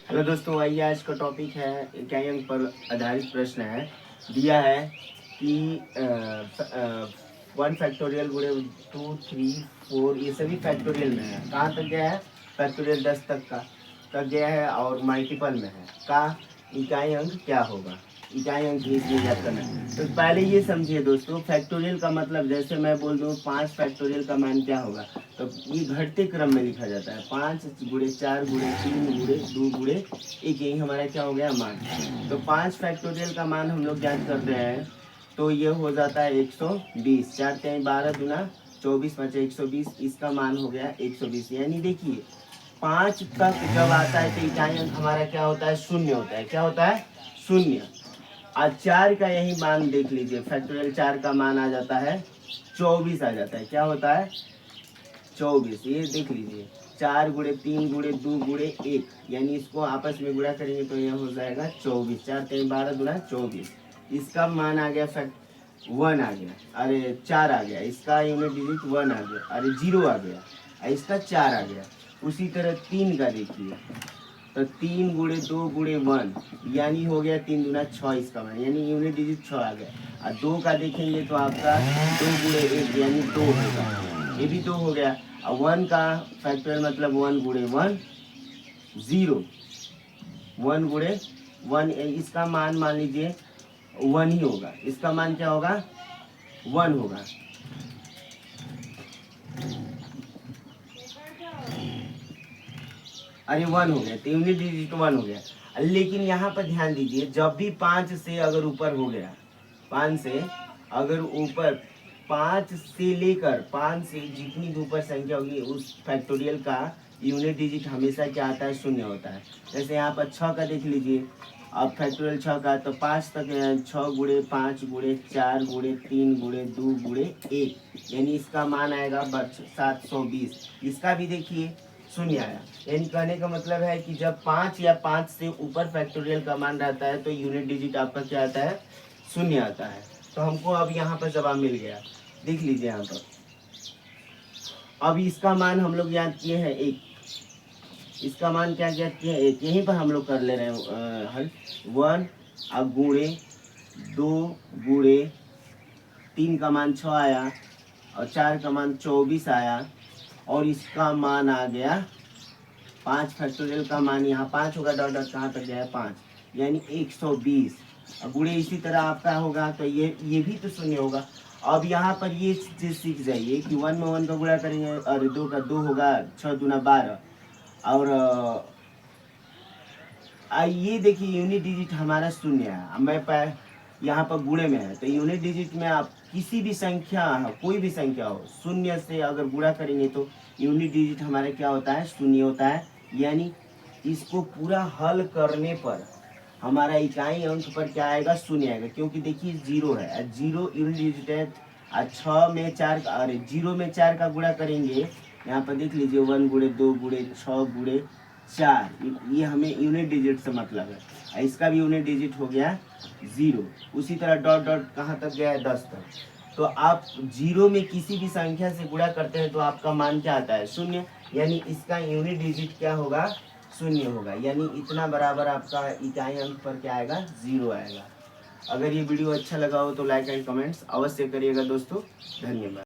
Hello दोस्तों, आइए आज का टॉपिक है इकाई अंक पर आधारित प्रश्न है। दिया है कि 1 फैक्टोरियल गुणे 2, 3, 4 ये सभी फैक्टोरियल में है। कहाँ तक गया है? फैक्टोरियल 10 तक का गया है और मल्टीपल में है का इकाई अंक क्या होगा? इकाई अंक इसलिए याद करना है। तो पहले ये समझिए दोस्तों, फैक्टोरियल का मतलब जैसे मैं बोल दूँ 5 फैक्टोरियल का मान क्या होगा, तो ये घटते क्रम में लिखा जाता है। 5 गुणे 4 गुणे 3 गुणे 2 गुणे 1, यही हमारा क्या हो गया मान। तो 5 फैक्टोरियल का मान हम लोग ज्ञात करते हैं तो ये हो जाता है 120। 4 3 12 दूना 24 5 120, इसका मान हो गया 120। यानी देखिए 5 तक जब आता है तो इकाई अंक हमारा क्या होता है? शून्य होता है। क्या होता है? शून्य। आज 4 का यही मान देख लीजिए, फैक्टोरियल 4 का मान आ जाता है 24 आ जाता है। क्या होता है? 24। ये देख लीजिए 4 गुणे 3 गुणे 2 गुणे 1, यानी इसको आपस में गुणा करेंगे तो यह हो जाएगा 24। 4 3 12 गुना 24। इसका मान आ गया फैक्ट 1 आ गया, अरे 4 आ गया। इसका यूनिट डिजिट 1 आ गया, अरे 0 आ गया। इसका 4 आ गया। उसी तरह 3 का देखिए, तो 3 गुणे 2 गुणे 1, यानी हो गया 3 दूना 6 इसका मान, यानी यूनिट डिजिट 6 आ गया। और 2 का देखेंगे तो आपका 2 गुणे 1 यानी 2 होगा, ये भी 2 हो गया। और 1 का फैक्टर मतलब 1 गुणे 1 0, 1 गुणे 1, इसका मान लीजिए 1 ही होगा। इसका मान क्या होगा? 1 होगा। अरे 1 हो गया, तो यूनिट डिजिट 1 हो गया। लेकिन यहाँ पर ध्यान दीजिए, जब भी 5 से अगर ऊपर हो गया, 5 से अगर ऊपर, 5 से लेकर 5 से जितनी भी ऊपर संख्या होगी उस फैक्टोरियल का यूनिट डिजिट हमेशा क्या आता है? शून्य होता है। जैसे यहाँ पर 6 का देख लीजिए, अब फैक्टोरियल 6 का तो 5 तक 6 गुणे 5 गुणे 4 गुणे 3 गुणे 2 गुणे 1, यानी इसका मान आएगा 720। इसका भी देखिए शून्य आया। यानी कहने का मतलब है कि जब 5 या 5 से ऊपर फैक्टोरियल का मान रहता है तो यूनिट डिजिट आपका क्या आता है? शून्य आता है। तो हमको अब यहाँ पर जवाब मिल गया, देख लीजिए यहाँ पर। अब इसका मान हम लोग याद किए हैं 1, इसका मान क्या ज्ञात किए हैं? 1। यहीं पर हम लोग कर ले रहे हैं हल। 1 अब गुणे 2 गुणे 3 का मान 6 आया और 4 का मान 24 आया, और इसका मान आ गया 5 फैक्टोरियल का मान यहाँ 5 होगा, डॉट डॉट कहाँ तक गया है? 5, यानी 120। अब गुणे इसी तरह आपका होगा तो ये भी तो शून्य होगा। अब यहाँ पर ये चीज सीख जाइए कि 1 में 1 का गुणा करेंगे और 2 का 2 होगा, 6 दूना 12। और ये देखिए यूनिट डिजिट हमारा शून्य है। अब मैं यहाँ पर गुणे में है तो यूनिट डिजिट में आप किसी भी संख्या, कोई भी संख्या हो, शून्य से अगर गुणा करेंगे तो यूनिट डिजिट हमारा क्या होता है? शून्य होता है। यानी इसको पूरा हल करने पर हमारा इकाई अंक पर क्या आएगा? शून्य आएगा, क्योंकि देखिए 0 है, 0 यूनिट डिजिट है। 6 में 4 का, अरे 0 में 4 का गुणा करेंगे, यहाँ पर देख लीजिए 1 गुणे 2 गुणे 6 गुणे 4, ये हमें यूनिट डिजिट से मतलब है। इसका भी यूनिट डिजिट हो गया 0। उसी तरह डॉट डॉट कहाँ तक गया है? 10 तक। तो आप 0 में किसी भी संख्या से गुणा करते हैं तो आपका मान क्या आता है? शून्य। यानी इसका यूनिट डिजिट क्या होगा? शून्य होगा। यानी इतना बराबर आपका इकाई अंक पर क्या आएगा? 0 आएगा। अगर ये वीडियो अच्छा लगा हो तो लाइक एंड कमेंट्स अवश्य करिएगा दोस्तों। धन्यवाद।